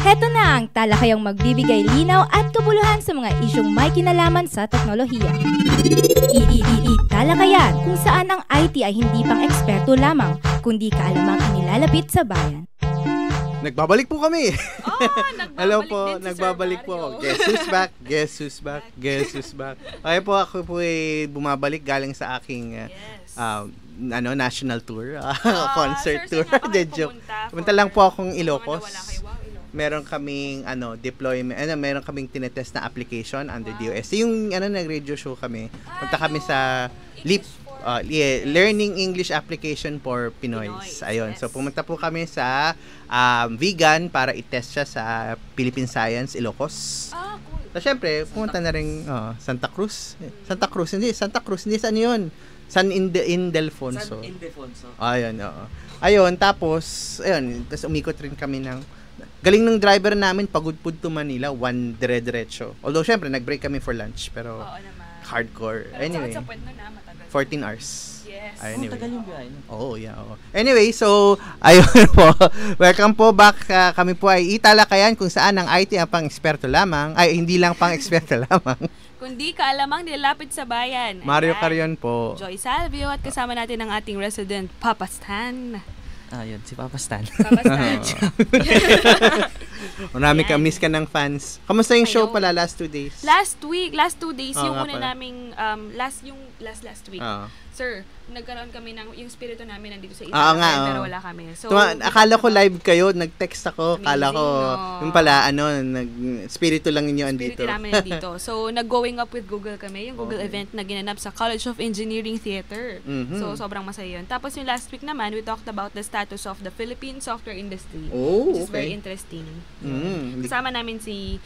Heto na ang talakayang magbibigay linaw at kabuluhan sa mga isyong may kinalaman sa teknolohiya. Talakayan, kung saan ang IT ay hindi pang eksperto lamang, kundi kaalamang inilalapit sa bayan. Nagbabalik po kami. Hello po, din si nagbabalik Sir po. Mario. Guess who's back? Guess who's back? Guess who's back? Okay po, ako po ay bumabalik galing sa aking national tour, concert sir, tour. saan nga ba kayo Joke. pumunta? Pumunta lang po akong Mga Ilocos. nawala kayo. Wow, Ilocos. Meron kaming deployment, meron kaming tinetest na application under DOS. Yung nag-radio show kami. Punta kami sa LEAP, Learning English Application for Pinoys. Ayun. Yes. So pumunta po kami sa Vegan para i-test siya sa Philippine Science Ilocos. Cool. So syempre, pumunta na rin Santa Cruz. Santa Cruz, hindi saan 'yun? San Ildefonso. San Ildefonso. Ayun, oo. Ayun, tapos umikot rin kami ng galing ng driver namin, pagudpud to Manila, one dire-diretso. Although, syempre, nag-break kami for lunch, pero Oo naman. hardcore. Pero Anyway, sa point na matagal. 14 hours. Yes. Anyway. Tagal yung biyahe. Oo, yeah. Oo. Anyway, so, ayun po. Welcome po back. Kami po ay italakayan kung saan ang IT ang pang-eksperto lamang. Ay, hindi lang pang-eksperto lamang. Kundi kaalamang nilalapit sa bayan. Mario Ayan. Carion po. Joy Salvio at kasama natin ang ating resident Papa Stan. Yun, si Papa Stan. Papa Stan. Marami ka, Yan. miss ka ng fans. Kamusta yung show Ayaw. pala last 2 days? last 2 days, Oo yung nga una pala. naming, last week. Oo. Sir, nagkaroon kami ng, yung spirito namin nandito sa Oo nga, pero oo. wala kami. So, Akala ko live kayo, nag-text ako, akala ko, Amazing, no? yung pala, spirito lang ninyo spirito andito. namin nandito. So, nag-going up with Google kami, yung Google Okay. event na ginanap sa College of Engineering Theater. Mhm. So, sobrang masaya yun. Tapos yung last week naman, we talked about the status of the Philippine software industry. Oh, Which is very okay. interesting. Hindi- Kasama namin si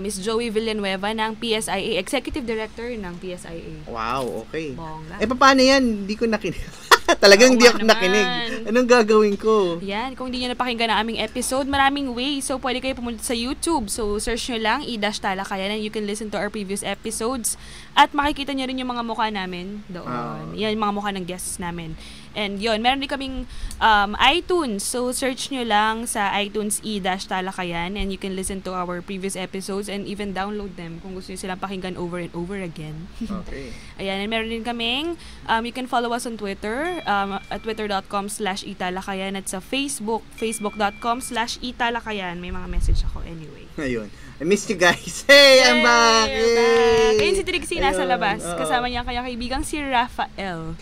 Miss Joey Villanueva ng PSIA, Executive Director ng PSIA. Wow, okay. Bongga. Paano yan? Hindi ko nakinig. Talagang hindi Oo ako nga nakinig. naman. Anong gagawin ko? Yan, kung hindi nyo napakinggan ang aming episode, maraming ways. So, pwede kayo pumunta sa YouTube. So, search nyo lang, i-talakayan, and you can listen to our previous episodes. At makikita nyo rin yung mga mukha namin doon. Yan, yung mga mukha ng guests namin. And yun, meron din kaming iTunes. So, search nyo lang sa iTunes i-talakayan, and you can listen to our previous episodes and even download them kung gusto nyo silang pakinggan over and over again. Okay. Ayan, and meron din kaming, you can follow us on Twitter, at twitter.com/italakayan, at sa Facebook, facebook.com/italakayan. May mga message ako anyway. Ayun. I miss you guys. Hey, I'm back! You're back! Ayun si Trixie nasa Ayun, labas. oo. Kasama niya ang kanyang kaibigang si Rafael.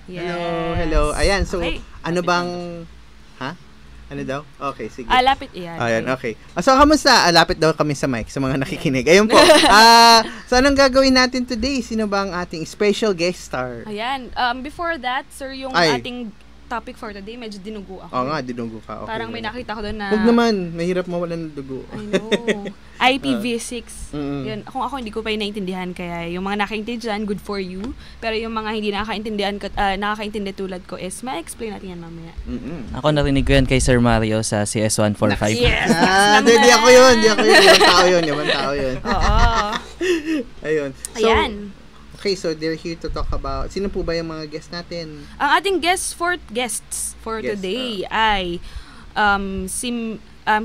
Yes. Hello. Ayan, so, Okay. ano bang... Ha? Ano daw? Okay, sige. Lapit iyan. Ayan, okay. So, kamusta? Lapit daw kami sa mic, sa mga nakikinig. Ayun po. So, anong gagawin natin today? Sino ba ang ating special guest star? Ayan. Before that, sir, yung Ay. ating topic for today, medyo dinugo ako. Oo nga, dinugo ka. Okay. Parang may nakita ko doon na... Huwag naman, mahirap mawalan ng dugo. I know. IPv6. Mm-mm. Yun, kung ako hindi ko pa naintindihan, kaya yung mga nakaintindihan, good for you. Pero yung mga hindi nakakaintindi tulad ko is, ma-explain natin yan mamaya. Mm-mm. Ako narinig ko yan kay Sir Mario sa CS145. Yes! Hindi ako yun. Ibang tao yun. Oo. Ayun. So, Ayan. okay, so they're here to talk about, sino po ba yung mga guest natin? Ang ating guests for today ay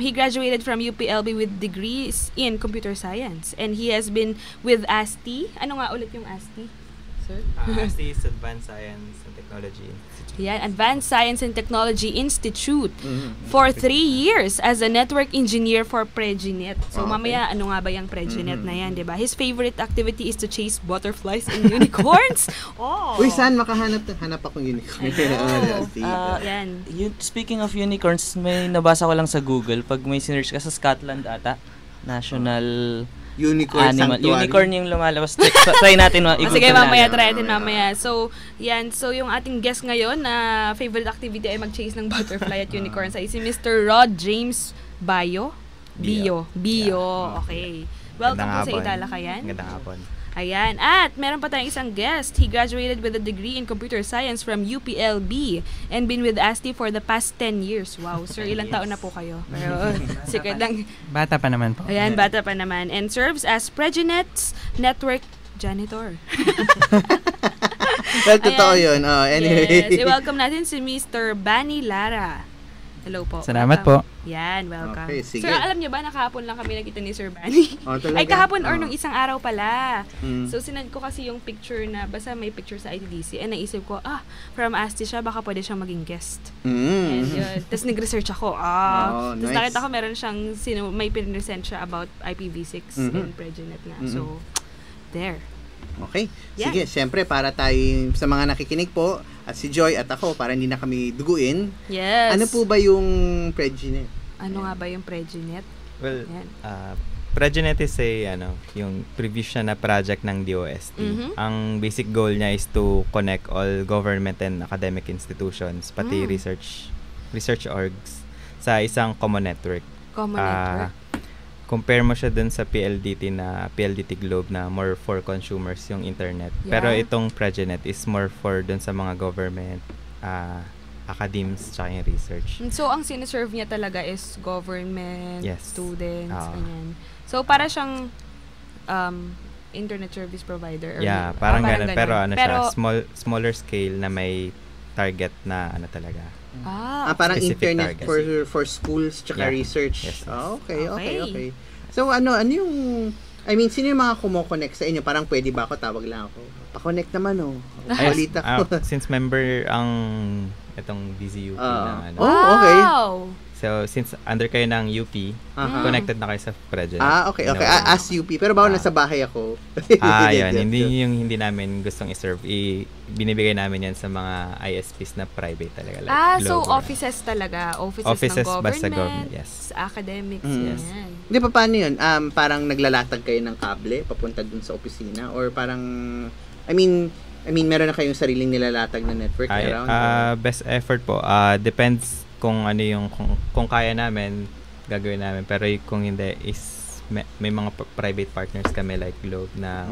he graduated from UPLB with degrees in computer science, and he has been with ASTI. Ano nga ulit yung ASTI, sir? ASTI is Advanced Science and Technology Institute. Yan, Advanced Science and Technology Institute Mm-hmm. for 3 years as a network engineer for Preginet. So, Okay. mamaya, ano nga ba yung Preginet na yan, di ba? His favorite activity is to chase butterflies and unicorns. Oh! Uy, saan makahanap? Hanap akong unicorn. Yan. Speaking of unicorns, may nabasa ko lang sa Google. Pag may sinearch ka sa Scotland ata, National Unicorn Animal. Sanctuary. Unicorn yung lumalabas. Try natin. Sige, mamaya, natin. try natin mamaya. So, yan. So, yung ating guest ngayon na favorite activity ay mag-chase ng butterfly at unicorns ay si Mr. Rod James Bio. Bio. Okay. Welcome po sa Italakayan. Gandang hapon. Ayan. At meron pa tayong isang guest. He graduated with a degree in computer science from UPLB and been with ASTI for the past 10 years. Wow. Sir, ilang taon na po kayo? Pero, secret lang. Bata pa naman po. Ayan, bata pa naman. And serves as Preginet's network janitor. Well, totoo yun. Anyway. Yes. I-welcome natin si Mr. Bani Lara. Hello po. Salamat Welcome. po. Yan, welcome. Okay, sige. Sir, alam niyo ba, nakahapon lang kami nakita ni Sir Banny? Talaga? Ay, kahapon or Oo. nung isang araw pala. Mm. So, sinend ko kasi yung picture na, basta may picture sa ITDC, and naisip ko, from Asti siya, baka pwede siyang maging guest. And yun. Tapos nag-research ako. Tapos nice. nakita ko meron siyang, may pinresent siya about IPv6 and Preginet na. So, there. Okay. Yeah. Sige, siyempre para tayo sa mga nakikinig po at si Joy at ako para hindi na kami duguin. Yes. Ano po ba yung Preginet? Ano nga ba yung Preginet? Well, Yan. Preginet is yung previous siya na project ng DOST. Mhm. Ang basic goal niya is to connect all government and academic institutions, pati research orgs sa isang common network. Common network. Compare mo siya dun sa PLDT Globe na more for consumers yung internet. Yeah. Pero itong Preginet is more for dun sa mga government, academies, tsaka yung research. So, ang sinaserve niya talaga is government, Yes. students, Oo. ganyan. So, para siyang internet service provider. Yeah, parang ganun. Pero siya, smaller scale na may target na talaga. Parang Specific internet target. for schools tsaka Yeah. research. Yes. Okay. So, ano yung, sino yung mga kumo-connect sa inyo? Parang pwede ba ako? Tawag lang ako. Pa-connect naman, Balita ko. Since member ang itong DZUP na okay. Wow! So, since under kayo ng UP, connected na kayo sa Preginet. Okay. As UP. Pero bawal nasa bahay ako. Yun. Hindi namin gustong i-serve. Binibigay namin yan sa mga ISPs na private talaga. Like So Globe. offices talaga. Offices ng government. Basta government, yes. Sa academics, Yes. yan. Hindi pa paano yun? Parang naglalatag kayo ng kable papunta dun sa opisina? Or parang, meron na kayong sariling nilalatag na network around? Best effort po. Depends kung ano yung kung kaya namin gagawin namin, pero kung hindi is may mga private partners kami like Globe na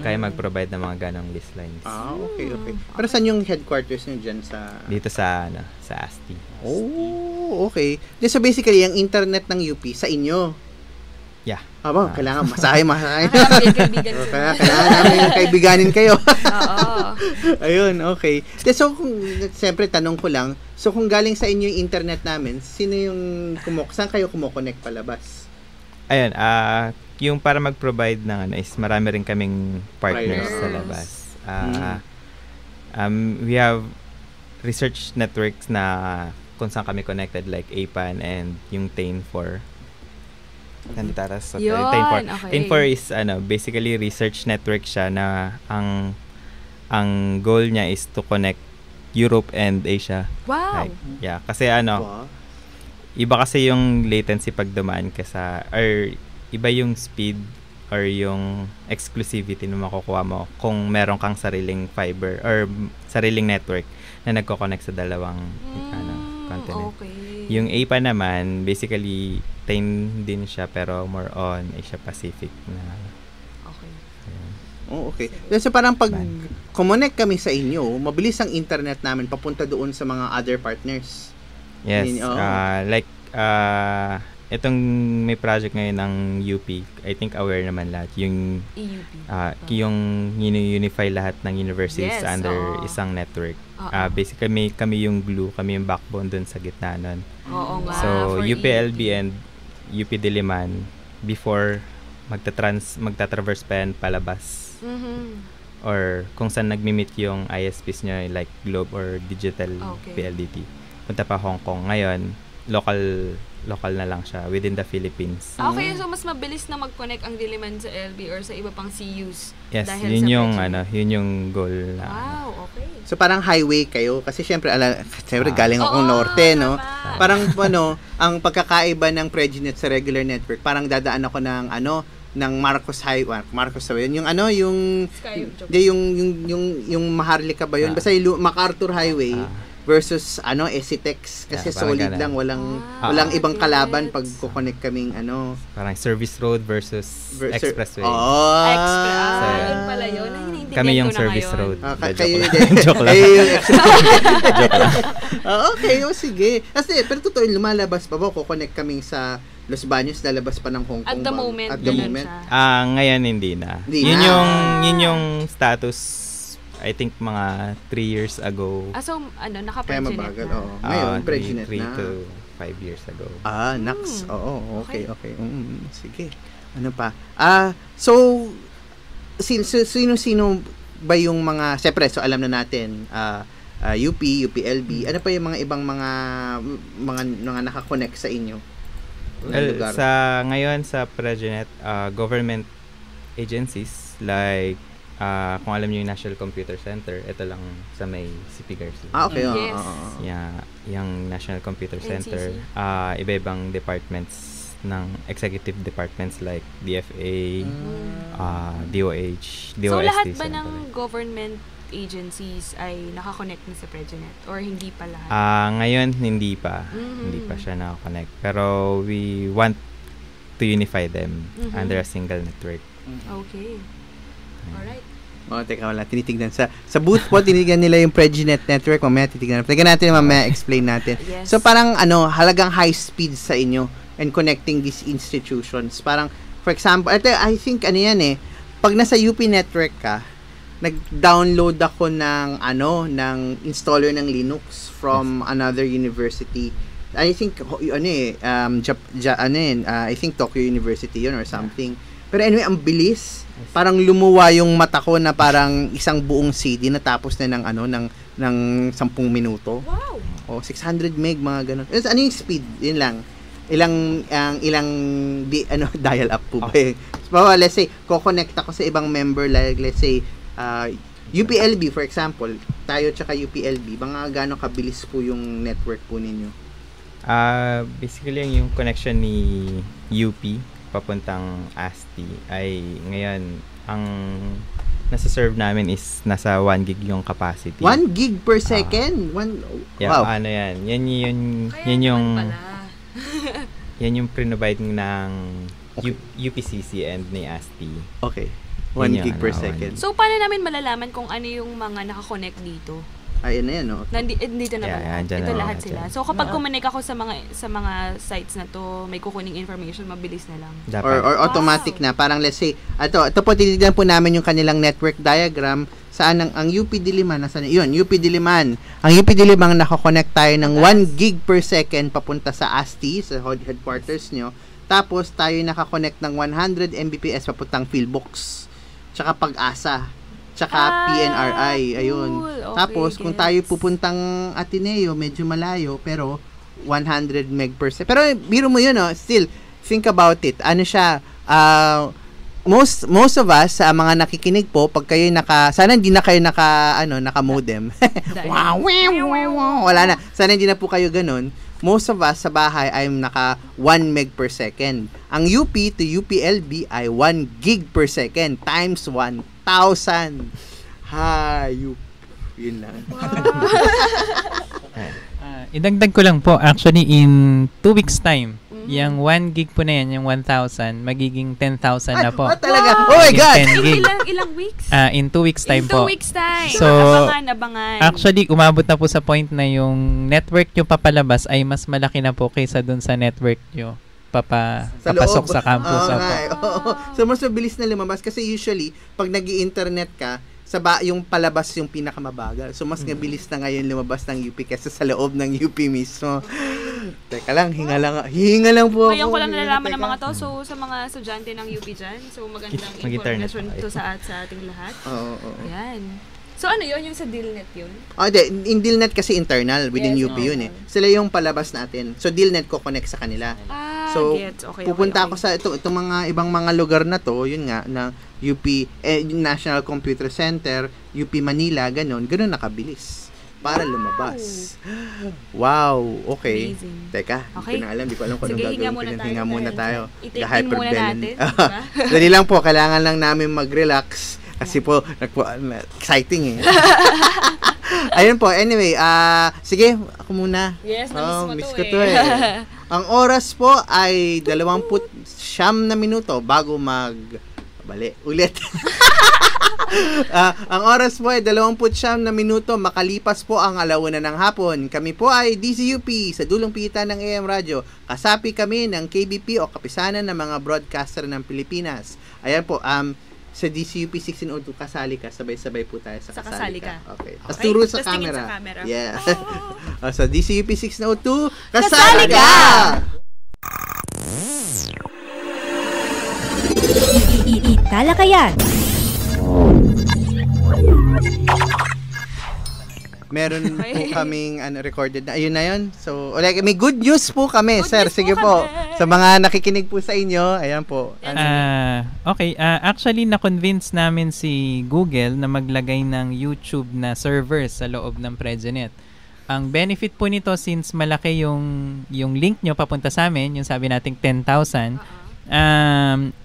kaya mag-provide ng mga ganong list lines. Okay. Pero saan yung headquarters nyo dyan sa... Dito sa ASTI. Okay. So basically, yung internet ng UP sa inyo. Yeah. Kailangan masahe. Kaibigan sila. Kailangan namin kaibiganin kayo. Oo. Ayun, okay. So, siyempre, tanong ko lang, so kung galing sa inyo yung internet namin, sino yung saan kayo kumoconnect palabas? Ayun, yung para mag-provide ng is marami rin kaming partners sa labas. We have research networks na kung saan kami connected like APAN and yung TAIN4. Nandito sa Yun, TAIN4. okay. TAIN4 is basically research network siya na ang goal niya is to connect Europe and Asia. Wow! Kasi iba kasi yung latency pag dumaan ka or iba yung speed or yung exclusivity na makukuha mo kung meron kang sariling fiber or sariling network na nagko-connect sa dalawang continent. Okay. Yung APA naman, basically, TAIN din siya pero more on Asia Pacific na. Okay. Okay. So parang pag connect kami sa inyo, mabilis ang internet namin papunta doon sa mga other partners. Yes. Itong may project ngayon ng UP, I think aware naman lahat. Yung EUP. Yung unify lahat ng universities under isang network. Basically, kami yung glue, kami yung backbone dun sa gitna nun. Oo nga. So, for UPLB EUP. and UP Diliman, before magta-traverse pa yan palabas. Or kung saan nagmi-meet yung ISPs nyo, like Globe or Digital PLDT. Punta pa Hong Kong. Ngayon, local na lang siya within the Philippines. Okay, so mas mabilis na mag-connect ang Diliman sa LB or sa iba pang CUs. Yes, dahil yun sa yung Preginet. yun yung goal na. Wow, okay. So parang highway kayo kasi syempre galing akong norte, no. Naman. Parang ang pagkakaiba ng Preginet sa regular network, parang dadaan ako ng ng Marcos Highway, yung yung Maharlika ba yun? Basta yung MacArthur Highway versus SCTEX kasi solid lang, walang ibang kalaban pag ko-connect kaming parang service road versus expressway. Yun pala yun. Kami yung service road. Kayo Joke lang. Joke lang. Okay, sige. Kasi pero totoo lumalabas pa ba ko-connect kaming sa Los Baños, lalabas pa ng Hong Kong. At the moment. At the moment. Ngayon hindi na. Yun yung status I think mga 3 years ago. So, Kaya naka-Preginet mabagal, na. Ngayon, Preginet 3 na. to 5 years ago. Naks. Oo, okay. Sige. Ano pa? So, sino-sino ba yung mga, siyempre, so alam na natin, UP, UPLB, ano pa yung mga ibang mga nakakonect sa inyo? Well, ngayon sa Pregenet, government agencies like kung alam niyo yung National Computer Center, ito lang sa may CP Garcia. Okay. Yes. Yung National Computer Center, iba-ibang departments ng executive departments like DFA, DOH, DOST. So lahat ba ng government agencies ay nakakonect na sa Pregenet or hindi pa lahat? Ngayon hindi pa. Hindi pa siya nakakonect. Pero we want to unify them under a single network. Okay. Alright. Teka wala, tinitignan. Sa booth po, tinitignan nila yung Pregenet network. Mamaya titignan natin, mamaya explain natin. Yes. So parang halagang high speed sa inyo and connecting these institutions. Parang, for example, I think pag nasa UP network ka, nag-download ako ng installer ng Linux from another university. I think I think Tokyo University yun or something. Pero anyway, ang bilis. Parang lumuwa yung mata ko na parang isang buong CD natapos na ng 10 minuto. Wow. 600 meg mga ganun. Ano yung speed? Yun lang. Ilang dial up po ba? Let's say, ko-connect ako sa ibang member like let's say UPLB for example, tayo tsaka UPLB, mga gaano kabilis po yung network po ninyo? Basically yung connection ni UP papuntang ASTI ay ngayon ang nasa-serve namin is nasa 1 gig yung capacity. 1 gig per second? Wow. Yan. Yan yung provide ng UPCC and ni ASTI. Okay. 1 gig per second. So, paano namin malalaman kung ano yung mga nakakonect dito? Ayun na yan, no? Dito na ba? Ito lahat sila. So, kapag kumonek ako sa mga sites na to, may kukuning information, mabilis na lang. Or automatic na. Parang let's say, ito po, tinitignan po namin yung kanilang network diagram. Saan ang UP Diliman? Nasaan yun? UP Diliman. Ang UP Diliman nakakonect tayo ng 1 gig per second papunta sa ASTI, sa headquarters nyo. Tapos, tayo nakakonect ng 100 Mbps papuntang Philbox. Tsaka Pag-asa. Tsaka PNRI. Ayun. Cool. Okay, tapos, kung tayo pupuntang Ateneo, medyo malayo, pero 100 meg per second. Pero, biro mo yun, still, think about it. Ano siya, most of us, sa mga nakikinig po, pag kayo sana hindi na kayo naka-modem. Wala na. Sana hindi na po kayo ganun. Most of us sa bahay ay naka 1 meg per second. Ang UP to UPLB ay 1 gig per second times 1,000. Hayop. Yun lang. Idagdag ko lang po, actually in 2 weeks time, yung 1 gig po na yan, yung 1,000, magiging 10,000 na po. Talaga? Oh my God! Ilang weeks? In 2 weeks time po. In 2 weeks time. So, abangan. Actually, umabot na po sa point na yung network nyo papalabas ay mas malaki na po kaysa dun sa network nyo papasok sa campus. So, mas mabilis na lumabas kasi usually, pag nag-i-internet ka, yung palabas yung pinakamabagal. So, mas mabilis na ngayon lumabas ng UP kaysa sa loob ng UP mismo. Teka lang, hinga lang po. Ngayon ko lang nalalaman ng mga to. So, sa mga estudyante ng UP dyan, so magandang information to sa ating lahat. Oo. Yan. So, ano yun? Yung sa DILNet yun? In DILNet kasi internal within UP yun eh. Sila yung palabas natin. So, DILNet ko connect sa kanila. So, pupunta ako sa itong mga ibang mga lugar na to, yun nga, na UP, National Computer Center, UP Manila, ganun nakabilis para lumabas. Wow, okay. Amazing. Teka, hindi ko na alam, di ko alam kung anong gagawin. Hinga muna tayo. I-take in muna natin. Dali lang po, kailangan lang namin mag-relax. Kasi po, exciting eh. Ayun po, anyway, sige, ako muna. Yes, miss ko to eh. Ang oras po ay 29 na minuto bago ulit. Ang oras po ay 29 na minuto, makalipas po ang 1:00 ng hapon. Kami po ay DZUP sa dulong pigitan ng AM Radio. Kasapi kami ng KBP o Kapisanan ng mga Broadcaster ng Pilipinas. Ayan po, sa DCUP 1602, kasali ka. Sabay-sabay po tayo sa kasali ka. Okay. Tapos Okay. turo sa Tas tingin camera. sa camera. Yeah. Sa DCUP 1602, kasali ka! Italakayan. Meron po kaming recorded na. Ayun na yun. So, like, may good news po kami, Good sir. news Sige po po. kami. Sa mga nakikinig po sa inyo, ayan po. Okay, actually na-convince namin si Google na maglagay ng YouTube na servers sa loob ng Pregenet. Ang benefit po nito, since malaki yung link nyo papunta sa amin, yung sabi nating 10,000,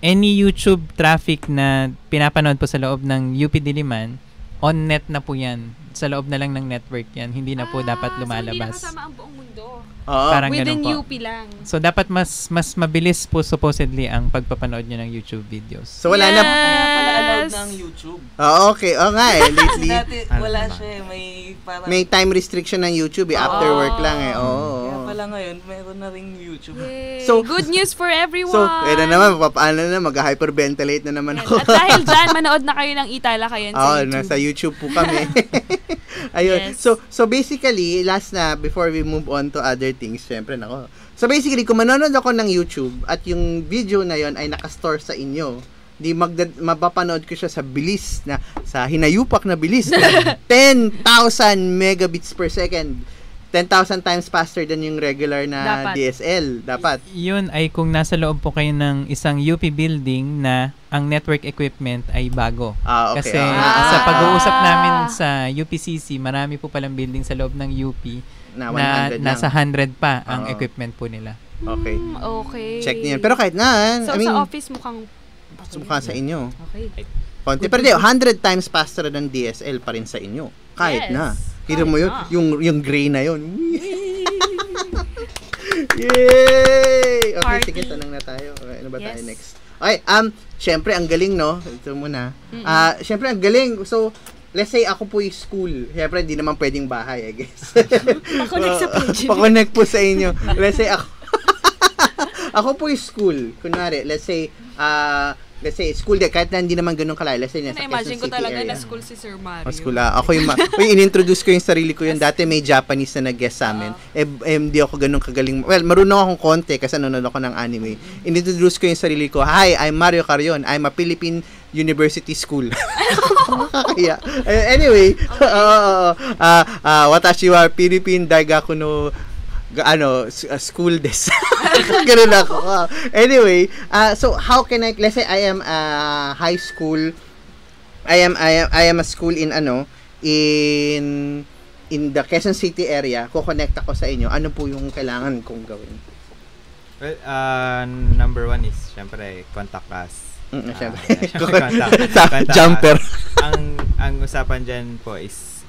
any YouTube traffic na pinapanood po sa loob ng UP Diliman, on-net na po yan. Sa loob na lang ng network yan. Hindi na po dapat lumalabas. So, hindi nakasama ang buong mundo. Oo. Parang Within ganun po. UP lang. So, dapat mas mabilis po supposedly ang pagpapanood nyo ng YouTube videos. So, wala na. Kaya pala allowed ng YouTube. Okay. Oo nga eh. Lately, Dati wala Ano ba? siya may parang... may time restriction ng YouTube eh. After work lang eh. Oo. Kaya pala ngayon, meron na ring YouTube. Yay. So- Good news for everyone. So, na naman, papaano na, mag-hyperventilate na naman ako. At dahil dyan, manood na kayo ng Italakayan sa YouTube. Nasa YouTube po kami. Ayun. Yes. So basically, last na, before we move on to other things, syempre, nako. So basically, kung manonood ako ng YouTube at yung video na yon ay nakastore sa inyo, di mapapanood ko siya sa bilis na, sa hinayupak na bilis na 10,000 megabits per second. 10,000 times faster than yung regular na Dapat. DSL. Dapat. Yun ay kung nasa loob po kayo ng isang UP building na ang network equipment ay bago. Okay. Kasi sa pag-uusap namin sa UPCC, marami po palang building sa loob ng UP Na na 100 nasa lang. 100 pa ang Oo. equipment po nila. Okay. Okay. Check niyo yan. Pero kahit na, So, I mean, sa office mukhang... sumukha sa inyo. Okay. Konti. Pero di, 100 times faster than DSL pa rin sa inyo. Kahit Yes. na. Kita mo yun? Kahit Yung gray na yun. Yay! Okay, Party. sige, tanong na tayo. Okay, ano ba tayo Yes. next? Okay, syempre, ang galing, no? Ito muna. Syempre, ang galing. So, let's say, ako po yung school. Syempre, hindi naman pwedeng bahay, I guess. Pa-connect sa page. Pa-connect po sa inyo. Let's say, ako. Ako po yung school. Kunwari, let's say, school din, kahit na hindi naman ganun kalayo. Let's say, nasa Quezon Na-imagine ko City talaga area. na school si Sir Mario. School, ako yung, in-introduce ko yung sarili ko yun. Dati may Japanese na nag-guest sa amin. Hindi ako ganun kagaling. Well, marunong akong konti kasi nanonood ako ng anime. In-introduce ko yung sarili ko. Hi, I'm Mario Carion. I'm a Philippine University School. Kaya, anyway, watashi wa Philippine Daigaku no school desk. Ganun ako. Anyway, so how can I, let's say I am high school, I am a school in in the Quezon City area, ko-connect ako sa inyo. Ano po yung kailangan kong gawin? Well, number one is, syempre, contact us. Syempre. Contact Jumper. us. Ang usapan dyan po is,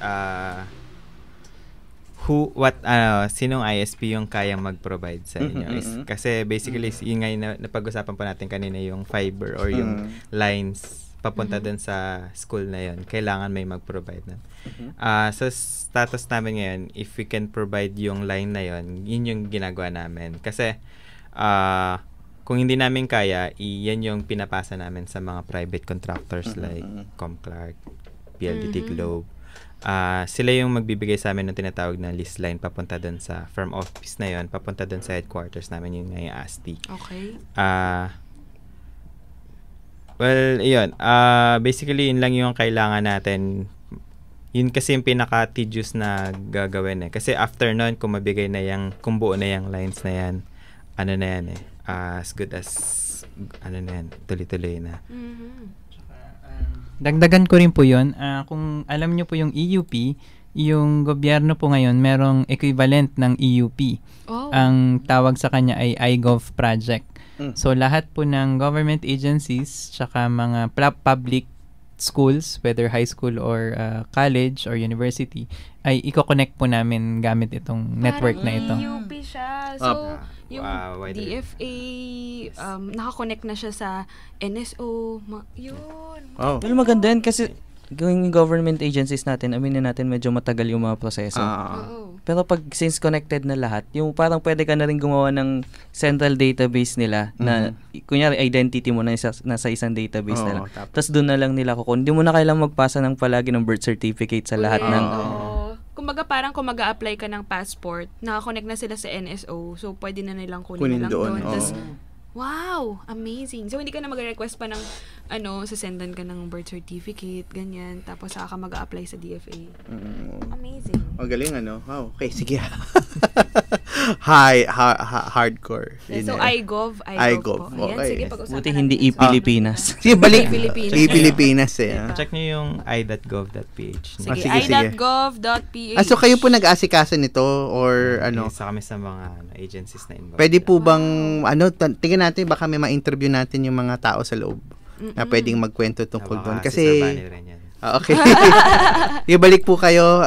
sinong ISP yung kayang mag-provide sa inyo. Kasi basically, yung nga napag-usapan pa natin kanina, yung fiber or yung lines papunta dun sa school na yun, kailangan may mag-provide na. So, status namin ngayon, if we can provide yung line na yun, yun yung ginagawa namin. Kasi, kung hindi namin kaya, yan yung pinapasa namin sa mga private contractors like Comclark, PLDT Globe. Sila yung magbibigay sa amin ng tinatawag na list line papunta doon sa firm office na yon, papunta doon sa headquarters namin yung ngayong ASTI. Okay. Well, yun. Basically, yun lang yung kailangan natin. Yun kasi yung pinaka-tedious na gagawin eh. Kasi after nun, kung mabigay na yung, kung buo na yung lines na yan, ano na yan eh, as good as, ano na yan, tuloy-tuloy na. Dagdagan ko rin po yun. Kung alam nyo po yung EUP, yung gobyerno po ngayon merong equivalent ng EUP. Oh. Ang tawag sa kanya ay iGov project. So lahat po ng government agencies tsaka mga public schools, whether high school or college or university, ay i-connect po namin gamit itong network na ito. EUP siya. So, yung wider. DFA, nakakonect na siya sa NSO. Yun. Oh. Well, maganda yan kasi Yung government agencies natin, aminin natin medyo matagal yung mga proseso. Pero pag since connected na lahat, yung parang pwede ka na rin gumawa ng central database nila na kunyari identity mo na nasa isang database na lang. Tapos doon na lang nila kukunin. Hindi mo na kailangang magpasa ng palagi ng birth certificate sa lahat ng... Kumbaga parang kung mag-a-apply ka ng passport, nakakonect na sila sa NSO, so pwede na nilang kunin na lang doon. Tapos, wow, amazing. So, hindi ka na mag-request pa ng, sasendan ka ng birth certificate, ganyan. Tapos, saka ka mag-a-apply sa DFA. Amazing. Magaling, Wow, okay, sige. Hardcore. So, iGov. iGov. Po. Ayan, Okay. sige, pag-usapan Buti hindi i-Pilipinas. Sige, balik. Pilipinas. I-Pilipinas Check nyo yung i.gov.ph. Sige, sige. i.gov.ph. So, kayo po nag-asikaso nito or Isa kami sa mga agencies na involved. Pwede po bang, tingnan natin, baka may ma-interview natin yung mga tao sa loob na pwedeng magkwento tungkol doon. Kasi, si Sir Bunny rin yan. Okay. Ibalik po kayo.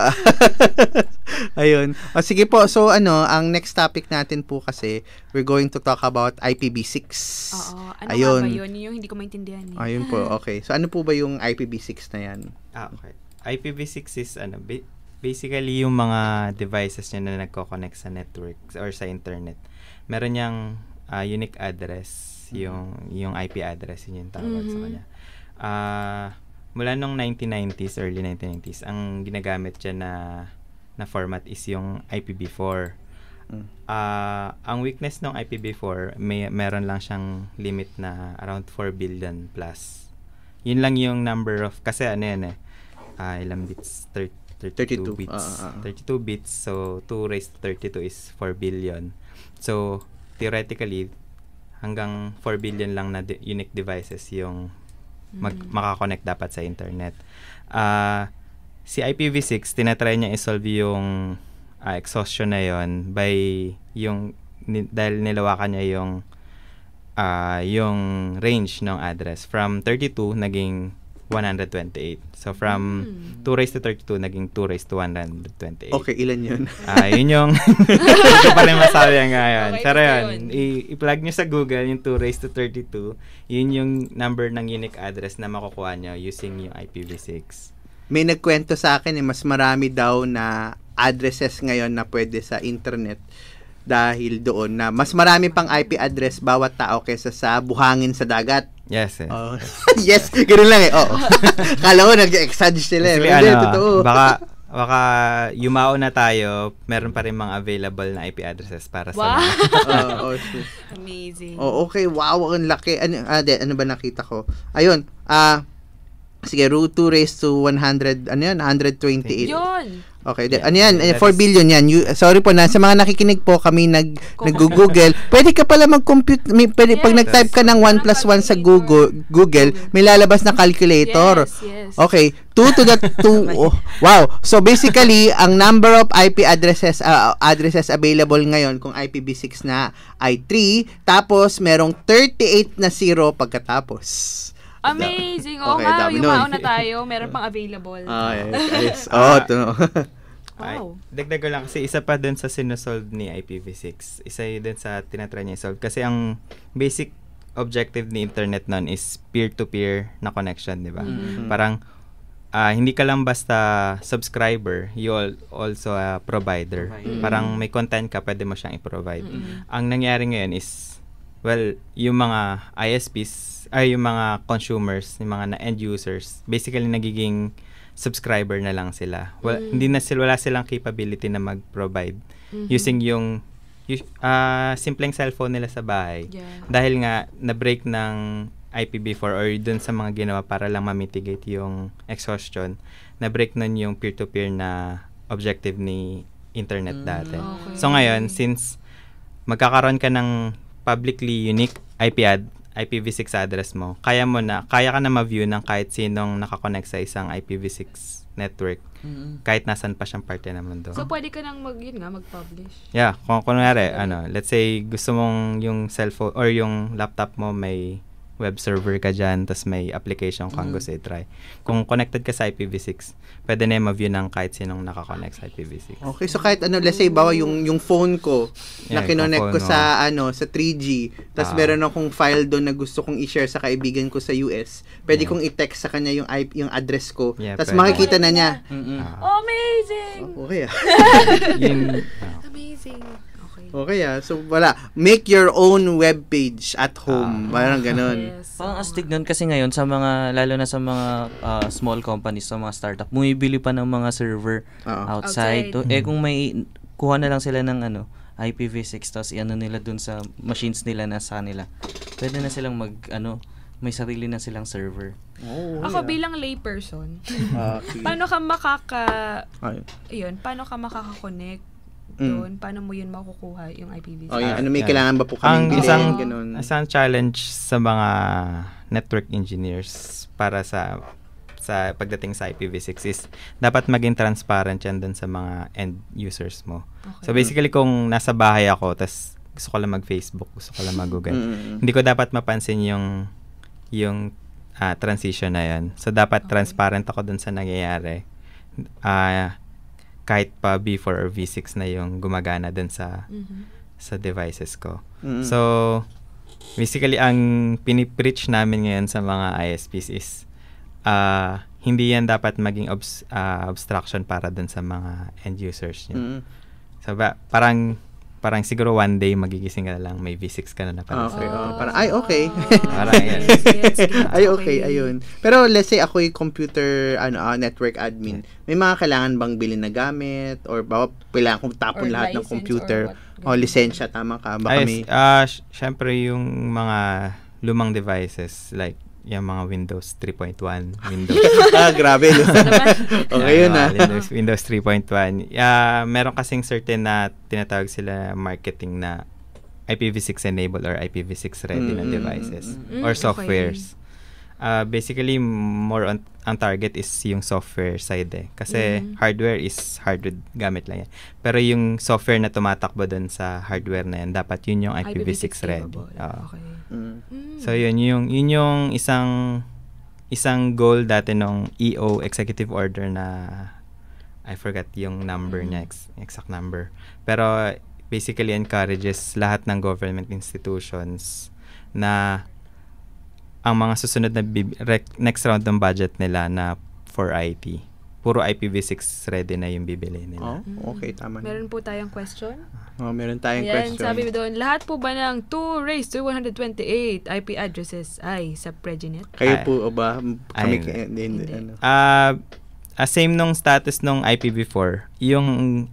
Ayun. Sige po. So, ang next topic natin po kasi, we're going to talk about IPv6. Oo. Ano nga ba yun? Yung hindi ko maintindihan. Ayun po. Okay. So, ano po ba yung IPv6 na yan? Okay. IPv6 is, basically yung mga devices nyo na nagko-connect sa network or sa internet. Meron niyang unique address, yung IP address, yun yung tawag sa kanya. Mula nung 1990s, early 1990s, ang ginagamit dyan na format is yung IPv4. Ang weakness ng IPv4, meron lang siyang limit na around 4 billion plus. Yun lang yung number of, kasi ilang bits? 32 bits. 32 bits, so 2 raised to 32 is 4 billion. So, theoretically, hanggang 4 billion lang na unique devices yung makakonect dapat sa internet. Si IPv6, tinatry niya isolve yung exhaustion na yon by dahil nilawakan niya yung range ng address from 32 naging 128. So from 2 raised to 32 naging 2 raised to 128. Okay, ilan yun? Yun yung hindi pa rin masabi ngayon. Okay, pero yun, i-plug nyo sa Google yung 2 raised to 32. Yun yung number ng unique address na makukuha nyo using yung IPv6. May nagkwento sa akin mas marami daw na addresses ngayon na pwede sa internet dahil doon na mas marami pang IP address bawat tao kaysa sa buhangin sa dagat. Yes. Yes, ganoon lang Oo. Kala ko nag-exage sila. Hindi, totoo. Baka yumao na tayo, meron pa rin mga available na IP addresses para sa mga. Amazing. Okay, wow, ang laki. Ano ba nakita ko? Ayun, sige, root 2 raised to 100, 128. Yun! Okay, ano yan? 4 billion yan. Sorry po sa mga nakikinig po, kami nag-google. Pwede ka pala mag-compute. Pag nag-type ka ng 1 plus 1 sa Google, may lalabas na calculator. Yes. Okay, 2 to the 2. Wow. So basically, ang number of IP addresses available ngayon kung IPv6 na ay 3, tapos merong 38 na 0 pagkatapos. Amazing. Yumao na tayo. Meron pang available. Yes. Wow. Dagdag ko lang kasi isa pa dun sa sinusolve ni IPv6. Isa din sa tinatry niya isolve. Kasi ang basic objective ni internet nun is peer-to-peer na connection, di ba? Parang hindi ka lang basta subscriber, you also a provider. Parang may content ka, pwede mo siyang i-provide. Ang nangyari ngayon is, yung mga ISPs, yung mga consumers, yung mga end users, basically nagiging subscriber na lang sila. Wala silang capability na mag-provide using yung simpleng cellphone nila sa bahay. Dahil nga na-break ng IPv4 or dun sa mga ginawa para lang ma-mitigate yung exhaustion, na-break nun yung peer-to-peer na objective ni internet dati. So ngayon, since magkakaroon ka ng publicly unique IPv6 address mo, kaya ka na ma-view ng kahit sinong nakakonect sa isang IPv6 network, kahit nasan pa siyang parte ng mundo. So, pwede ka nang mag-publish? Yeah, kung kunwari, let's say, gusto mong yung cellphone or yung laptop mo may web server ka dyan, tas may application kang gusto i-try. Kung connected ka sa IPv6, pwede na ma-view ng kahit sinong nakakonect sa IPv6. Okay, so kahit let's say, bawa yung phone ko, na kinonect ko sa, sa 3G, tas meron akong file doon na gusto kong i-share sa kaibigan ko sa US, pwede kong i-text sa kanya yung address ko, tas makikita na niya. Amazing! Okay, Amazing. Okay, so wala. Make your own web page at home. Parang ganun. Yes. Parang astig nun kasi ngayon sa mga, lalo na sa mga small companies, sa mga startup, bumibili pa ng mga server outside. Kung may kuha na lang sila ng IPv6 tapos nila dun sa machines nila na sa kanila. Pwede na silang may sarili na silang server. Ako bilang layperson, paano ka makaka-connect doon? Paano mo yun makukuha yung IPv6? May kailangan ba po kaming bilhin? Ganun. Isang challenge sa mga network engineers para sa pagdating sa IPv6 is dapat maging transparent yan dun sa mga end users mo. Okay. So basically, kung nasa bahay ako, tas gusto ko lang mag-Facebook, gusto ko lang mag-Google, hindi ko dapat mapansin yung transition na yun. So dapat transparent ako dun sa nangyayari. Kahit pa V4 or V6 na yung gumagana dun sa devices ko. So, basically, ang pinipreach namin ngayon sa mga ISPs is hindi yan dapat maging obstruction para dun sa mga end users nyo. So, parang siguro one day magigising ka na lang, may V6 ka na pala. Okay. Parang, okay. Parang yan. Okay, ayun. Pero let's say ako yung computer network admin, may mga kailangan bang bilhin na gamit? Or kailangan kong tapon lahat ng computer? O lisensya, tama ka? Baka syempre yung mga lumang devices, like yung mga Windows 3.1, Windows. Grabe. Okay yun Windows 3.1. Meron kasing certain na tinatawag sila marketing na IPv6 enabled or IPv6 ready na devices or softwares. Basically, more ang target is yung software side Kasi hardware is hardware gamit lang yan. Pero yung software na tumatakbo dun sa hardware na yan, dapat yun yung IPv6 ready. So yun yung isang goal dati nung EO executive order na I forgot yung number niya, exact number. Pero basically encourages lahat ng government institutions na ang mga susunod na next round ng budget nila na for IT, puro IPv6 ready na yung bibili nila. Okay, tama na. Meron po tayong question? Meron tayong question. Sabi mo doon, lahat po ba ng 2 raised to 128 IP addresses ay sa Preginet? Kayo po ba? Kami same nung status nung IPv4, yung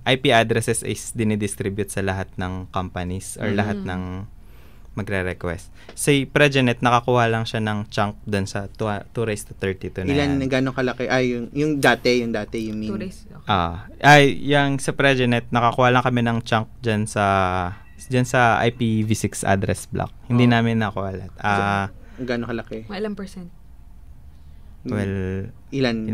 IP addresses is dinidistribute sa lahat ng companies or lahat ng magre-request. Say, Preginet, nakakuha lang siya ng chunk dun sa 2 raised to 32 na yan. Ilan, gano'ng kalaki? Yung dati, you mean? 2 raised, okay. Yung sa Preginet, nakakuha lang kami ng chunk dyan sa IPv6 address block. Hindi namin nakuha lahat. Gano'ng kalaki? Ilang percent? Well, ilan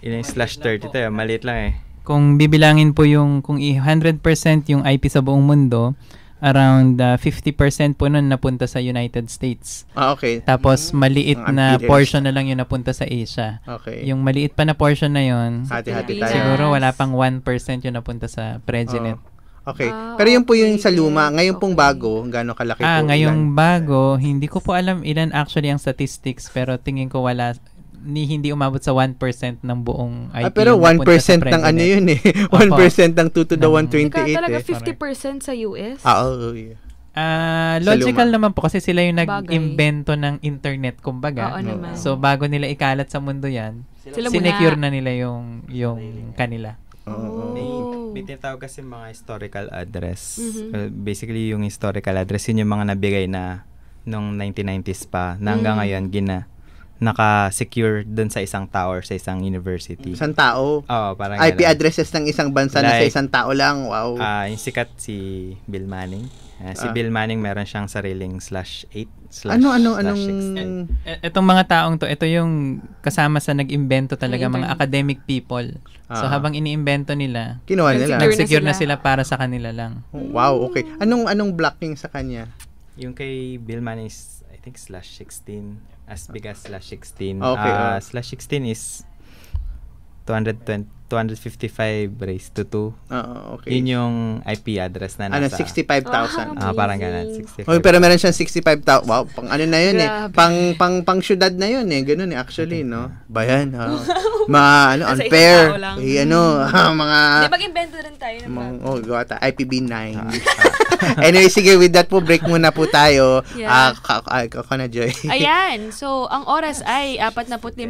/30 to, maliit lang Kung bibilangin po kung 100% yung IP sa buong mundo, around 50% po nun napunta sa United States. Okay. Tapos maliit na portion na lang yung napunta sa Asia. Okay. Yung maliit pa na portion na yun, hati-hati tayo. siguro wala pang 1% yung napunta sa Preginet. Okay. Pero yun po yung sa luma. Ngayon pong bago, gaano kalaki po? Ngayong bago, hindi ko po alam ilan actually ang statistics, pero tingin ko hindi umabot sa 1% ng buong IP. Pero 1% ng ano yun 1% ng 2 to the 128 talaga 50% sa US? Logical naman po kasi sila yung nag-invento ng internet, kumbaga. So, bago nila ikalat sa mundo yan, sinecure na nila yung kanila. May tinatawag kasi mga historical address. Basically, yung historical address, yun yung mga nabigay na nung 1990s pa, na hanggang ngayon, naka-secure dun sa isang tower, sa isang university. Isang tao? Oo, parang IP addresses ng isang bansa na sa isang tao lang. Wow. Yung sikat si Bill Manning. Si Bill Manning meron siyang sariling /8/6. Itong mga taong to, ito yung kasama sa nag-imbento talaga, mga academic people. So habang iniimbento nila, kinuha nila. Nag-secure na sila para sa kanila lang. Wow, okay. Anong blocking sa kanya? Yung kay Bill Manning is I think /16. As big as /16. Okay. /16 is 255 raised to 2. Okay. Yun yung IP address na nasa... 65,000. Parang ganun, 65,000. Oh, pero meron siyang 65,000. Wow, pang ano na yun pang syudad na yun Ganun actually, no? Bayan. Unfair. Mga... Di mag-invento rin tayo ng IPv9. Anyway, sige, with that po, break muna po tayo. Ako na, Joy. Ayan. So, ang oras ay 45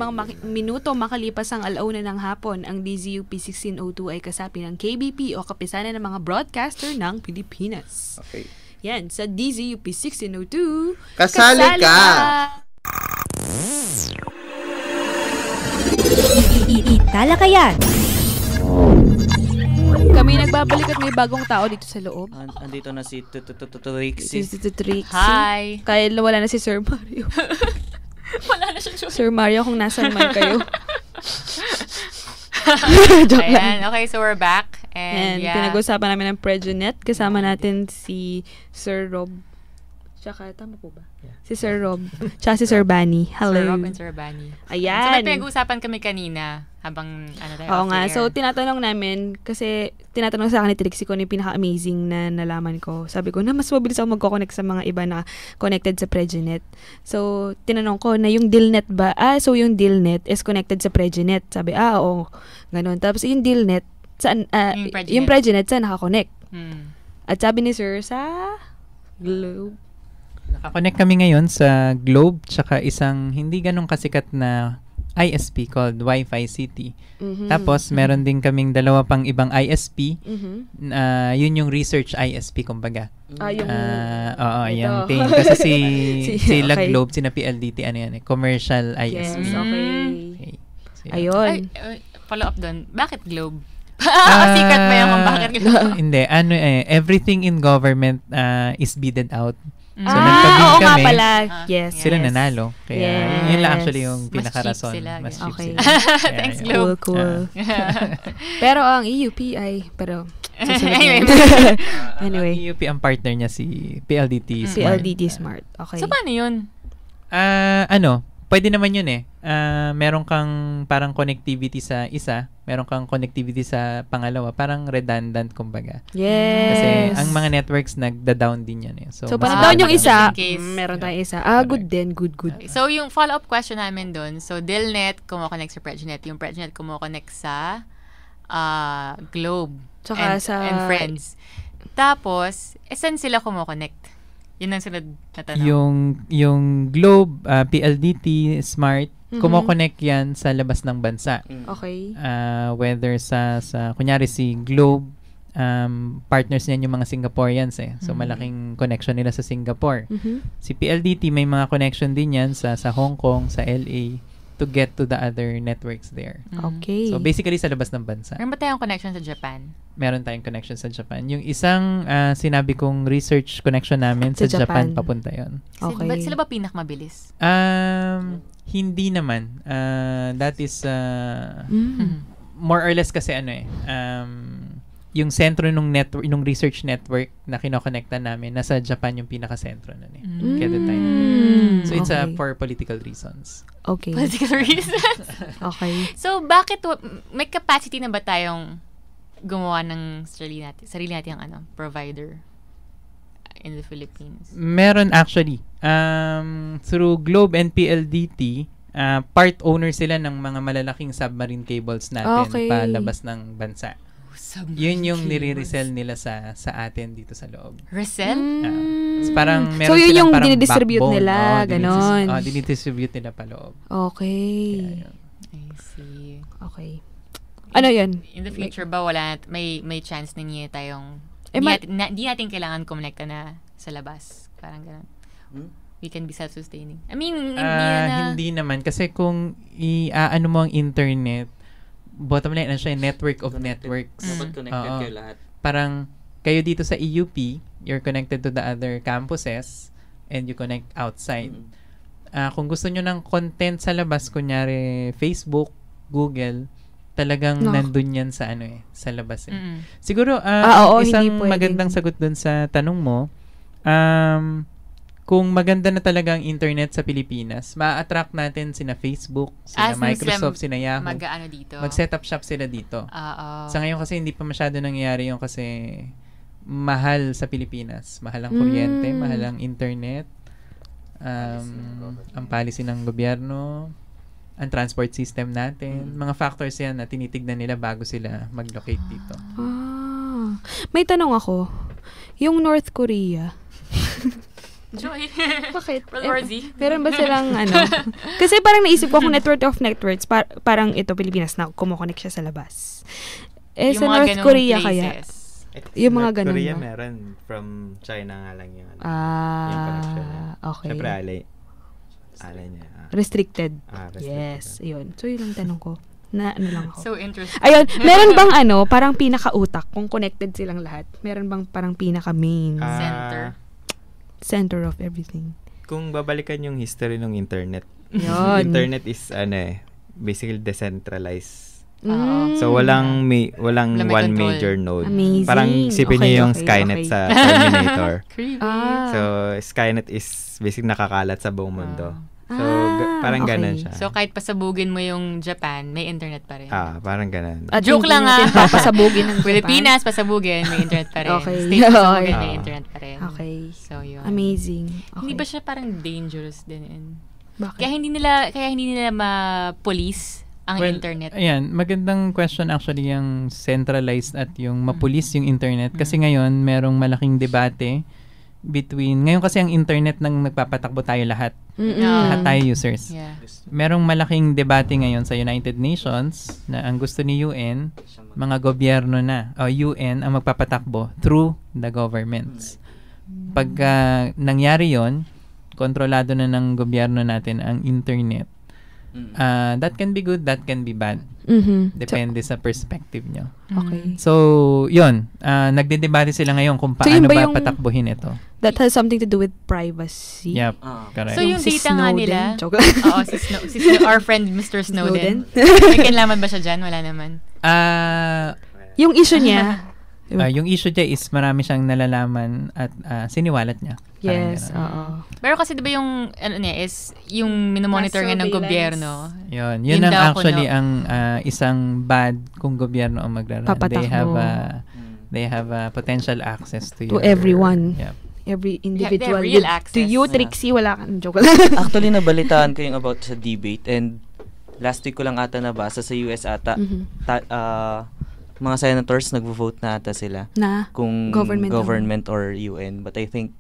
minuto makalipas ang alauna ng hapon. Ang DZUP 1602 ay kasapi ng KBP o Kapisanan ng mga Broadcaster ng Pilipinas. Okay. Yan, sa DZUP 1602, kasali ka! Talakayan. Kami nagbabalik at may bagong tao dito sa loob. Andito na si Trixie. Hi! Kaya wala na si Sir Mario. Wala na siya. Sir Mario, kung nasan man kayo. Ayan, okay, so we're back. And pinag-usapan namin ng Prejunet. Kasama natin si Sir Rob. Tsaka, tama po ba? Yeah. Si Sir Rob. Tsaka si Sir Bani. Hello. Sir Rob and Sir Bani. Ayan. So, may pinag-usapan kami kanina habang tayo. Oo nga. So, tinatanong namin, kasi tinatanong sa akin ni Trixie ko yung pinaka-amazing na nalaman ko. Sabi ko, mas mabilis ako magkoconnect sa mga iba na connected sa Prejunet. So, tinanong ko na yung Dealnet ba? So yung Dealnet is connected sa Prejunet. Sabi, oo. Ganon. Tapos yung Dealnet, saan, yung Prejunet, saan nakakonect? At sabi ni Sir, sa Globe. Nakakonect kami ngayon sa Globe tsaka isang hindi ganun kasikat na ISP called Wi-Fi City. Tapos meron din kaming dalawa pang ibang ISP. Yun yung research ISP kumbaga. Yung thing. Kasi sila Globe, sina PLDT, commercial ISP. Okay. Ayun. Follow up doon. Bakit Globe? Sikat ba yung bakit Globe? Hindi. Everything in government is bidded out. So, oo nga pala. Yes. Sila nanalo. Kaya, yun lang actually yung pinaka-rason. Mas cheap sila. Thanks, Globe. Cool. Pero ang EUP ay, anyway. Ang EUP, ang partner niya si PLDT Smart. PLDT Smart. Okay. So, paano yun? Pwede naman yun meron kang parang connectivity sa isa, meron kang connectivity sa pangalawa, parang redundant kumbaga. Yes. Kasi ang mga networks nagda-down din yan So parang down yung isa, meron tayong isa. Good din, good. Okay. So yung follow-up question namin doon, so Dealnet kumo-connect sa Prejunet, yung Prejunet kumo-connect sa Globe and Friends. Tapos, saan sila kumo-connect? Yun ang sunod na tanong. Yung Globe, PLDT, Smart, kumo-connect yan sa labas ng bansa. Okay. Whether sa kunyari si Globe, partners niyan yung mga Singaporeans So, malaking connection nila sa Singapore. Si PLDT, may mga connection din yan sa Hong Kong, sa LA, to get to the other networks there. Okay. So, basically, sa labas ng bansa. Meron ba tayong connection sa Japan? Meron tayong connection sa Japan. Yung isang sinabi kong research connection namin sa Japan papunta yon. Okay. Sila ba pinakamabilis? Hindi naman. That is more or less kasi yung sentro nung research network na kinokonekta namin, nasa Japan yung pinaka-sentro nun So, it's for political reasons. Okay. Political reasons? Okay. So, bakit may capacity na ba tayong gumawa ng sarili natin provider in the Philippines? Meron actually. Through Globe and PLDT, part owner sila ng mga malalaking submarine cables natin palabas ng bansa. Yun yung nire-resell nila sa atin dito sa loob. Resell? Parang meron so, yun yung parang dinidistribute backbone. nila, ganon. Dinidistribute nila pa loob. Okay. I see. Okay. Ano yun? In the future ba, may chance na niya tayong, di natin kailangan kumekta na sa labas. Parang ganon. We can be self-sustaining. I mean, hindi naman. Kasi kung i-ano mo ang internet, bottom line, siya network of networks. Dapat connected kayo lahat. Parang, kayo dito sa EUP, you're connected to the other campuses, and you connect outside. Kung gusto nyo ng content sa labas, kunyari, Facebook, Google, talagang nandun yan sa sa labas. Siguro, isang magandang sagot dun sa tanong mo, kung maganda na talaga ang internet sa Pilipinas, ma-attract natin sina Facebook, sina Microsoft, sina Yahoo. Dito. Mag-set up shop sila dito. Sa ngayon kasi hindi pa masyado nangyayari yung kasi mahal sa Pilipinas. Mahal ang kuryente, mahal ang internet, ang policy ng gobyerno, ang transport system natin. Mga factors yan na tinitignan nila bago sila mag-locate dito. May tanong ako. Yung North Korea, Joy. bakit? Meron ba silang Kasi parang naisip ko kung network of networks, parang ito Pilipinas na kumukonek siya sa labas. Sa North Korea places. kaya? Yung mga ganun. Korea no? meron. From China nga lang yung connection niya. Okay. Siyempre, alay niya. Restricted. Restricted. Yes, yun. So, yun ang tanong ko. Na lang ako. So interesting. Ayun, meron bang parang pinaka-utak kung connected silang lahat? Meron bang parang pinaka-main center of everything? Kung babalikan yung history ng internet, yun. internet is basically decentralized. So walang one major node. Amazing. Parang isipin niyo yung Skynet sa Terminator. Creepy. So Skynet is basically nakakalat sa buong mundo. So parang ganun siya. So kahit pasabugin mo yung Japan, may internet pa rin. Parang ganun. Joke lang pasabugin ng Pilipinas, pasabugin, may internet pa rin. Okay. States, pasabugin, may internet pa rin. Okay. So yun. Amazing. Okay. Hindi ba siya parang dangerous din? Bakit? Kaya hindi nila ma-police ang internet. Ayan, magandang question actually yung centralized at yung mapulis yung internet. Kasi ngayon, merong malaking debate ngayon kasi ang internet nang nagpapatakbo tayo lahat. Lahat tayo users. Yeah. Merong malaking debate ngayon sa United Nations na ang gusto ni UN, mga gobyerno na, o UN ang magpapatakbo through the governments. Pagka nangyari yon, kontrolado na ng gobyerno natin ang internet. That can be good, that can be bad. Depende sa perspective nyo. Okay. So, yun. Nagdedebate sila ngayon kung paano ba patakbuhin ito. That has something to do with privacy? Yep. Correct. So, yung si data nga nila, Oo, our friend Mr. Snowden. May kinalaman ba siya dyan? Wala naman. Yung issue niya, yung issue niya is marami siyang nalalaman at siniwalat niya. Yes, oo. Pero kasi diba yung is yung minomonitor nga ng gobyerno. Yun ang actually ang isang bad kung gobyerno ang magraran. They have potential access to everyone. Yep. Every individual. Real access. To you, Trixie, wala kang joke lang. Actually, nabalitaan ko yung about sa debate and last week ko lang ata nabasa sa US ata. Mga senators nagvo-vote na ata sila. Na? Kung government or UN. But I think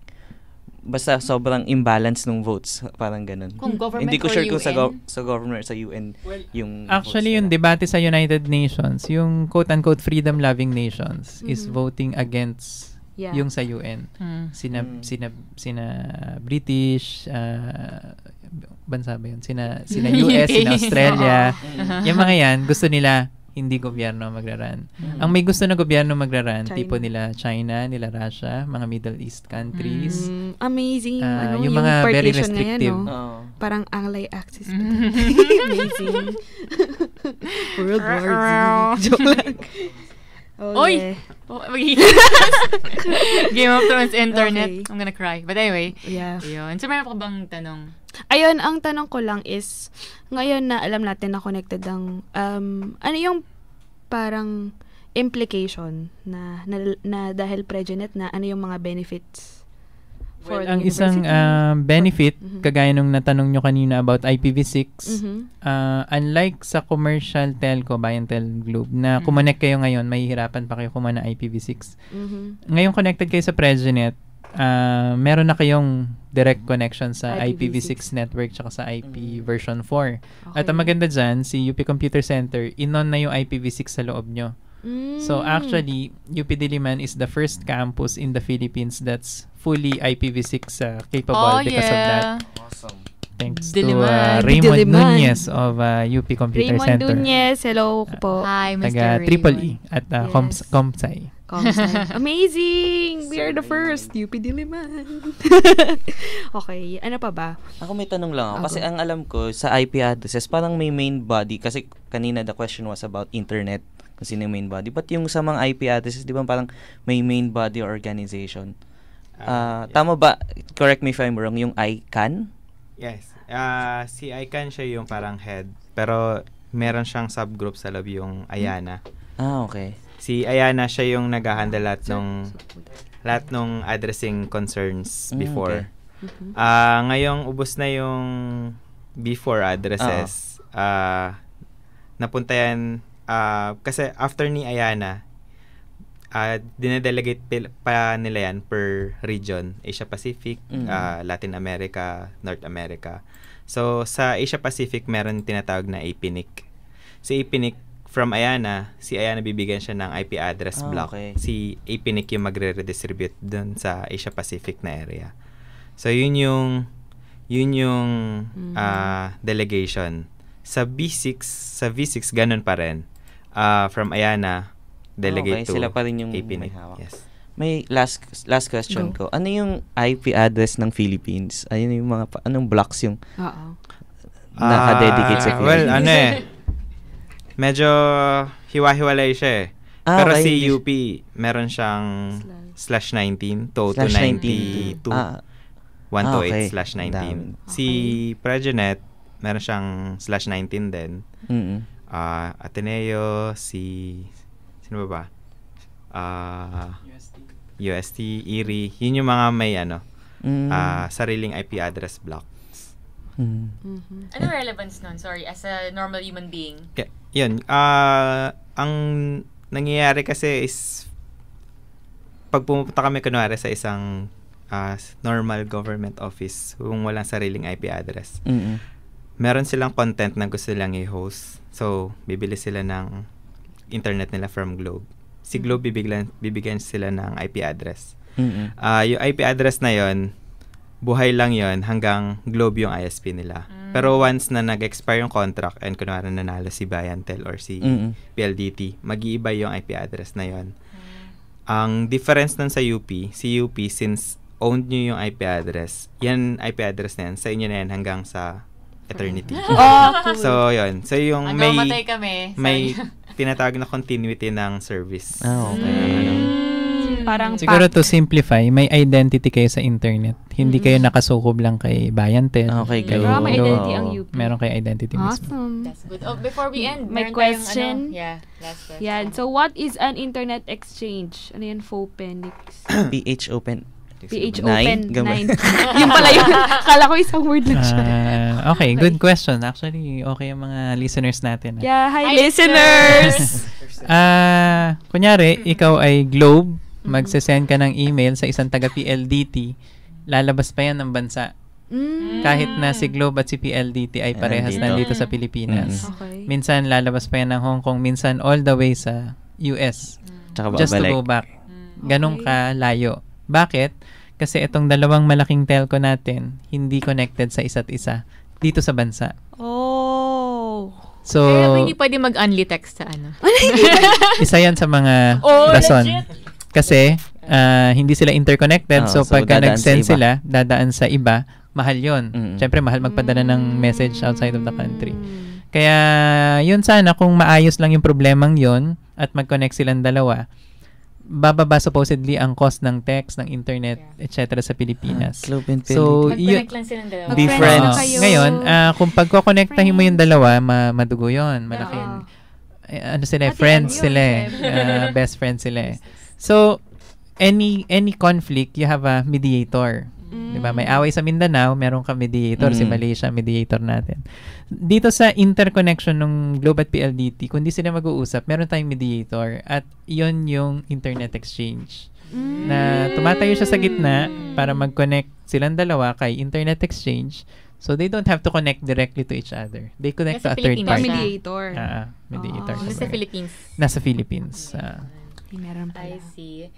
basta sobrang imbalance ng votes, parang ganun. Kung government hindi ko or sure UN? kung sa government sa UN yung actually yung debate sa United Nations, yung quote-unquote freedom-loving nations is voting against yung sa UN. Sina British bansa ba yun? Sina US, sina Australia. Yung mga yan, gusto nila hindi gobyerno magraran. Ang may gusto na gobyerno magraran, tipo nila China, nila Russia, mga Middle East countries. Amazing. Yung mga very restrictive. Parang Ally Axis. Amazing. World War Z. Joke lang. Oy! Game of Thrones internet. Okay. I'm gonna cry. But anyway. Yeah. Yun. So, meron pa bang tanong? Ayun, ang tanong ko lang is, ngayon na alam natin na connected ang, ano yung parang implication na dahil Preginet na ano yung mga benefits for ang isang benefit, kagaya nung natanong nyo kanina about IPv6, unlike sa commercial telco, Bayantel Globe, na kumonect kayo ngayon, mahihirapan pa kayo kumana ng IPv6. Ngayon connected kayo sa Preginet, meron na kayong direct connection sa IPv6 network tsaka sa IP version 4. Okay. At ang maganda dyan, si UP Computer Center, in-on na yung IPv6 sa loob nyo. So actually, UP Diliman is the first campus in the Philippines that's fully IPv6 capable because of that. Awesome. Thanks Diliman. to Raymond Nunez of UP Computer Raymond Center. Nunez, hello po. Hi, Mr. Taga Raymond. EEE at Comsci. Amazing! We are the first. UP Diliman. Okay, ano pa ba? Ako may tanong lang ako. Kasi ang alam ko, sa IP addresses, parang may main body. Kasi kanina the question was about internet. Kasi yung main body. But yung sa mga IP addresses, di ba parang may main body organization? Tama ba? Correct me if I'm wrong, yung ICANN? Yes. Si ICANN siya yung parang head. Pero meron siyang subgroup sa loob yung Ayana. Okay. Si Ayana siya yung nag-handle lahat nung addressing concerns before. Okay. Ngayong ubos na yung before addresses, napunta yan, kasi after ni Ayana, dinedelegate pa nila yan per region, Asia Pacific, Latin America, North America. So, sa Asia Pacific, meron tinatawag na APNIC. Si APNIC, from Ayana, si Ayana bibigyan siya ng IP address block. Okay. Si APNIC yung magre-redistribute dun sa Asia Pacific na area. So, yun yung delegation. Sa V6, ganun pa rin. From Ayana, delegate to sila pa rin yung APNIC. may hawak. Yes. May last question ko. Ano yung IP address ng Philippines? Ayun yung mga anong blocks yung naka-dedicate sa Philippines? Well, medyo hiwa-hiwalay siya eh. Pero okay. si UP, meron siyang /19 to 92. 128/19. Si Prejonet, meron siyang /19 din. Ateneo, sino ba? UST, ERI, yun yung mga may sariling IP address blocks. Ano relevance nun? Sorry, as a normal human being. Yun, ang nangyayari kasi is pag pumunta kami kunwari sa isang normal government office kung walang sariling IP address. Meron silang content na gusto nilang i-host. So, bibili sila ng internet nila from Globe. Si Globe bibigyan sila ng IP address. Yung IP address na yon, buhay lang yon hanggang Globe yung ISP nila. Pero once na nag-expire yung contract and kunwari nanalo si Bayantel or si PLDT, mag-iiba yung IP address na yon. Ang difference nun sa UP, si UP since owned nyo yung IP address, yan IP address na yan, sa inyo na yan hanggang sa eternity. Cool. So, yun. So, yung matay kami. may tinatawag na continuity ng service. Parang siguro to simplify, may identity kayo sa internet. Hindi kayo nakasukob lang kay Bayantel. Okay, Pero may identity ang UP. Meron kayo identity mismo. Awesome. That's good. Before we end, may question. Last question. Yan. So, what is an internet exchange? Ano yan? Fopenix? PH Open. PH Open 9. Yung pala yun. Kala ko isang word lang siya. Okay, good question. Actually, okay yung mga listeners natin. Yeah, hi listeners! Kunyari, ikaw ay Globe, magsasend ka ng email sa isang taga PLDT, lalabas pa yan ng bansa. Kahit na si Globe at si PLDT ay parehas nandito sa Pilipinas. Okay. Minsan lalabas pa yan ng Hong Kong, minsan all the way sa US. Just to go back. Ganun ka layo. Bakit? Kasi itong dalawang malaking telco natin, hindi connected sa isa't isa dito sa bansa. So, kaya hindi pwede mag-only text sa ano? Isa yan sa mga rason. Kasi, hindi sila interconnected. So, pagka nag-send sila, dadaan sa iba, mahal yun. Siyempre, mahal magpadala ng message outside of the country. Kaya, yun sana, kung maayos lang yung problemang yun, at mag-connect silang dalawa, bababa supposedly ang cost ng text, ng internet, etc. sa Pilipinas. So, mag-connect lang silang dalawa. Be friends. Ngayon, kung pagko-connectahin mo yung dalawa, madugo yun. Malaking, friends sila best friends sila So, any conflict, you have a mediator. Diba? May away sa Mindanao, meron ka mediator. Si Malaysia, mediator natin. Dito sa interconnection ng Globe at PLDT, kung di sila mag-uusap, meron tayong mediator. At yon yung internet exchange. Na tumatayo siya sa gitna para mag-connect silang dalawa kay internet exchange. So, they don't have to connect directly to each other. They connect to a third party. Mediator. Mediator. Nasa Philippines. Nasa Philippines. Meron pala. I see.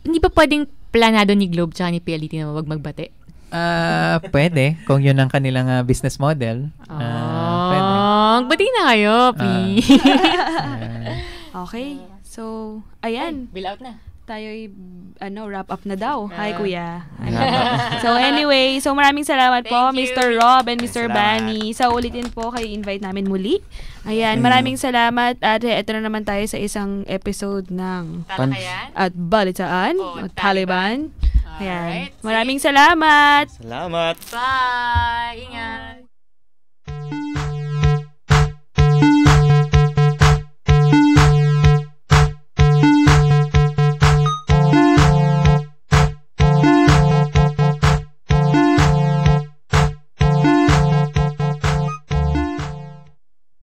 Hindi pa pwedeng planado ni Globe tsaka ni PLDT na wag magbate? Pwede. Kung yun ang kanilang business model. Pwede. Magbati na kayo, please. Okay. So, ayan. Bill out na. tayo'y wrap up na daw. Hi, Kuya. So anyway, maraming salamat po, Mr. Rob and Mr. Bani. Sa ulitin po, kayo invite namin muli. Ayan, maraming salamat. At ito na naman tayo sa isang episode ng Talakayan at Balitaan o Taliban. Ayan. Maraming salamat. Salamat. Bye. Ingat.